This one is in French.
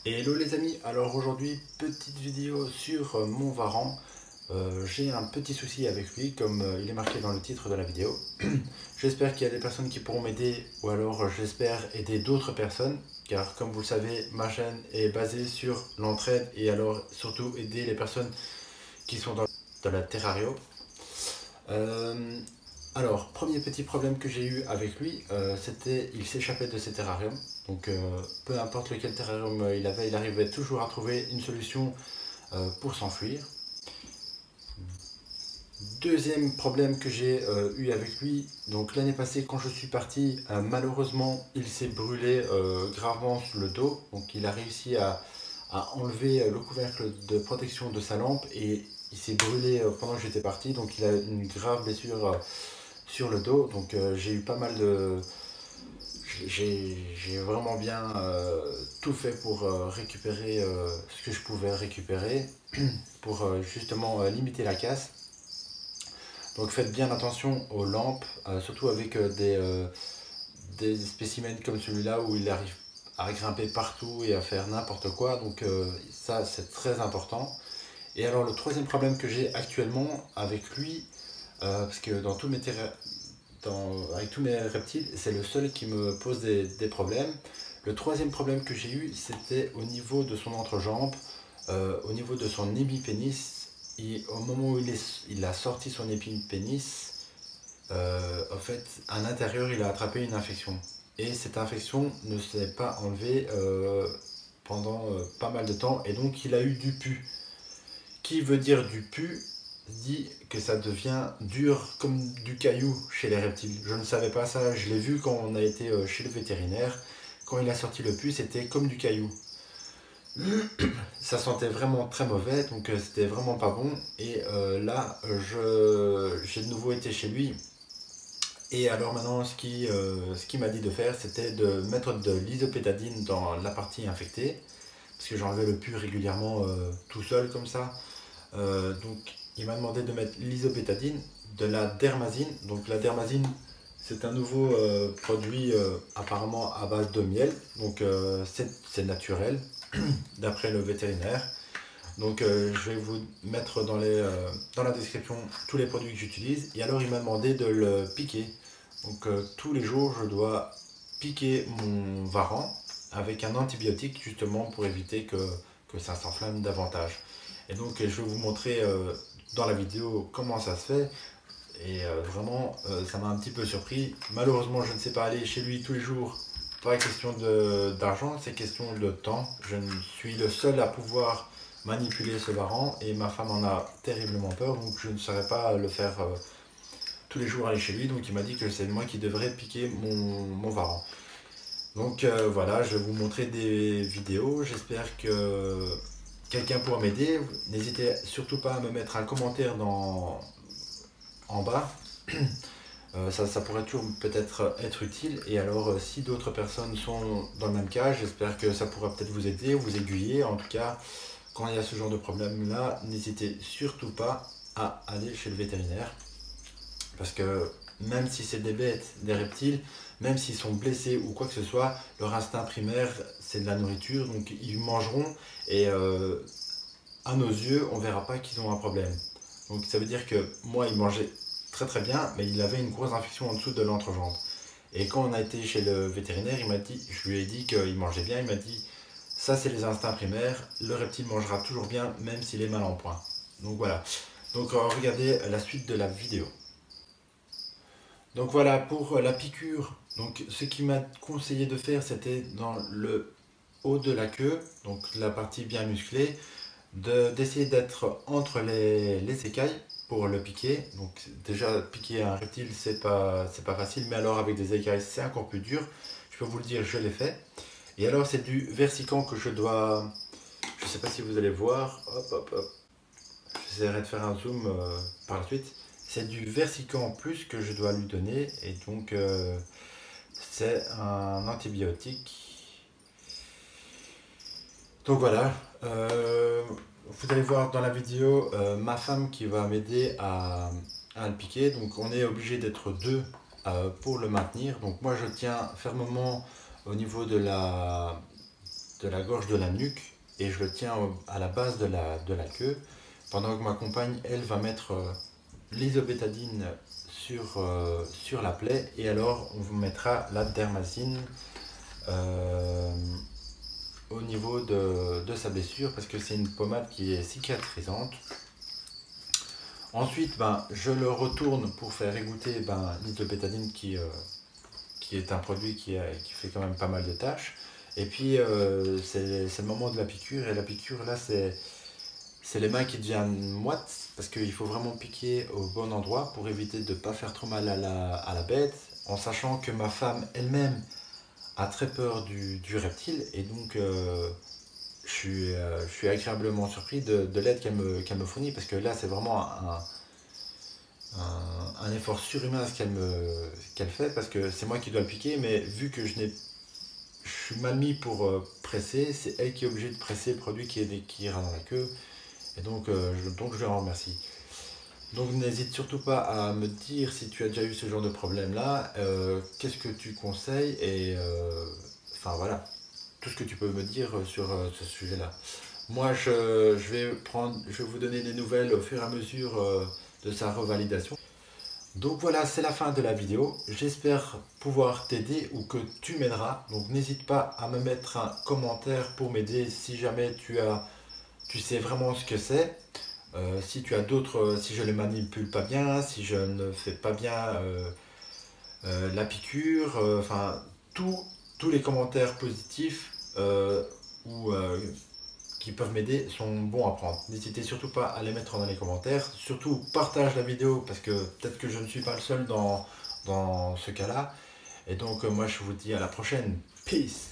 Hello les amis, alors aujourd'hui petite vidéo sur mon varan. J'ai un petit souci avec lui comme il est marqué dans le titre de la vidéo. J'espère qu'il y a des personnes qui pourront m'aider ou alors j'espère aider d'autres personnes car comme vous le savez ma chaîne est basée sur l'entraide et alors surtout aider les personnes qui sont dans la terrario. Euh, alors, premier petit problème que j'ai eu avec lui, c'était il s'échappait de ses terrariums. Donc, peu importe lequel terrarium il avait, il arrivait toujours à trouver une solution pour s'enfuir. Deuxième problème que j'ai eu avec lui, donc l'année passée quand je suis parti, malheureusement il s'est brûlé gravement sur le dos. Donc il a réussi à enlever le couvercle de protection de sa lampe et il s'est brûlé pendant que j'étais parti. Donc il a une grave blessure sur le dos. Donc j'ai eu pas mal de... J'ai vraiment bien tout fait pour récupérer ce que je pouvais récupérer pour justement limiter la casse. Donc faites bien attention aux lampes, surtout avec des spécimens comme celui-là où il arrive à grimper partout et à faire n'importe quoi. Donc ça c'est très important. Et alors le troisième problème que j'ai actuellement avec lui, parce que avec tous mes reptiles, c'est le seul qui me pose des problèmes. Le troisième problème que j'ai eu, c'était au niveau de son entrejambe, au niveau de son épipénis. Et au moment où il a sorti son épipénis, en fait, à l'intérieur, il a attrapé une infection. Et cette infection ne s'est pas enlevée pendant pas mal de temps. Et donc, il a eu du pus. Qui veut dire du pus dit que ça devient dur comme du caillou chez les reptiles. Je ne savais pas ça, je l'ai vu quand on a été chez le vétérinaire. Quand il a sorti le pus, c'était comme du caillou. Ça sentait vraiment très mauvais, donc c'était vraiment pas bon. Et là, j'ai de nouveau été chez lui. Et alors maintenant, ce qu'il m'a dit de faire, c'était de mettre de l'isopétadine dans la partie infectée. Parce que j'enlevais le pus régulièrement tout seul comme ça. Donc il m'a demandé de mettre l'isopétadine, de la dermazine. Donc la dermazine, c'est un nouveau produit apparemment à base de miel. Donc c'est naturel, d'après le vétérinaire. Donc je vais vous mettre dans la description tous les produits que j'utilise. Et alors il m'a demandé de le piquer. Donc tous les jours je dois piquer mon varan avec un antibiotique justement pour éviter que ça s'enflamme davantage. Et donc je vais vous montrer dans la vidéo comment ça se fait. Et vraiment ça m'a un petit peu surpris. Malheureusement je ne sais pas aller chez lui tous les jours. Pas question d'argent, c'est question de temps. Je suis le seul à pouvoir manipuler ce varan et ma femme en a terriblement peur, donc je ne saurais pas le faire tous les jours aller chez lui. Donc il m'a dit que c'est moi qui devrais piquer mon varan. Donc voilà, je vais vous montrer des vidéos. J'espère que quelqu'un pourra m'aider. N'hésitez surtout pas à me mettre un commentaire en bas. Ça pourrait toujours peut-être être utile. Et alors, si d'autres personnes sont dans le même cas, j'espère que ça pourra peut-être vous aider, vous aiguiller. En tout cas, quand il y a ce genre de problème-là, n'hésitez surtout pas à aller chez le vétérinaire. Parce que même si c'est des bêtes, des reptiles, même s'ils sont blessés ou quoi que ce soit, leur instinct primaire, c'est de la nourriture. Donc, ils mangeront et à nos yeux, on ne verra pas qu'ils ont un problème. Donc, ça veut dire que moi, il mangeait très très bien, mais il avait une grosse infection en dessous de l'entrejambe. Et quand on a été chez le vétérinaire, je lui ai dit qu'il mangeait bien, il m'a dit ça c'est les instincts primaires, le reptile mangera toujours bien même s'il est mal en point. Donc voilà. Donc regardez la suite de la vidéo. Donc voilà pour la piqûre. Donc ce qu'il m'a conseillé de faire c'était dans le haut de la queue, donc la partie bien musclée, d'essayer d'être entre les écailles pour le piquer. Donc déjà piquer un reptile c'est pas facile, mais alors avec des écailles c'est encore plus dur. Je peux vous le dire, je l'ai fait. Et alors c'est du versican que je dois, je sais pas si vous allez voir, hop hop hop, j'essaierai de faire un zoom par la suite. C'est du versican plus que je dois lui donner et donc c'est un antibiotique. Donc voilà, vous allez voir dans la vidéo ma femme qui va m'aider à le piquer. Donc on est obligé d'être deux pour le maintenir. Donc moi je tiens fermement au niveau de la gorge de la nuque et je le tiens à la base de la queue, pendant que ma compagne, elle, va mettre l'isobétadine sur la plaie, et alors on vous mettra la dermazine au niveau de sa blessure, parce que c'est une pommade qui est cicatrisante. Ensuite, ben, je le retourne pour faire égoutter l'isobétadine qui est un produit qui fait quand même pas mal de tâches. Et puis, c'est le moment de la piqûre, et la piqûre, là, c'est les mains qui deviennent moites, parce qu'il faut vraiment piquer au bon endroit pour éviter de ne pas faire trop mal à la bête, en sachant que ma femme elle-même a très peur du reptile, et donc je suis agréablement surpris de l'aide qu'elle me fournit, parce que là c'est vraiment un effort surhumain ce qu'elle fait, parce que c'est moi qui dois le piquer, mais vu que je suis mal mis pour presser, c'est elle qui est obligée de presser le produit qui ira dans la queue, et donc je la remercie. Donc n'hésite surtout pas à me dire si tu as déjà eu ce genre de problème là, qu'est-ce que tu conseilles, et enfin voilà, tout ce que tu peux me dire sur ce sujet là. Moi je vais vous donner des nouvelles au fur et à mesure de sa revalidation. Donc voilà, c'est la fin de la vidéo. J'espère pouvoir t'aider ou que tu m'aideras. Donc n'hésite pas à me mettre un commentaire pour m'aider si jamais tu sais vraiment ce que c'est. Si tu as d'autres, si je ne les manipule pas bien, si je ne fais pas bien la piqûre, enfin tous les commentaires positifs ou qui peuvent m'aider sont bons à prendre. N'hésitez surtout pas à les mettre dans les commentaires. Surtout partage la vidéo, parce que peut-être que je ne suis pas le seul dans ce cas-là. Et donc moi je vous dis à la prochaine. Peace!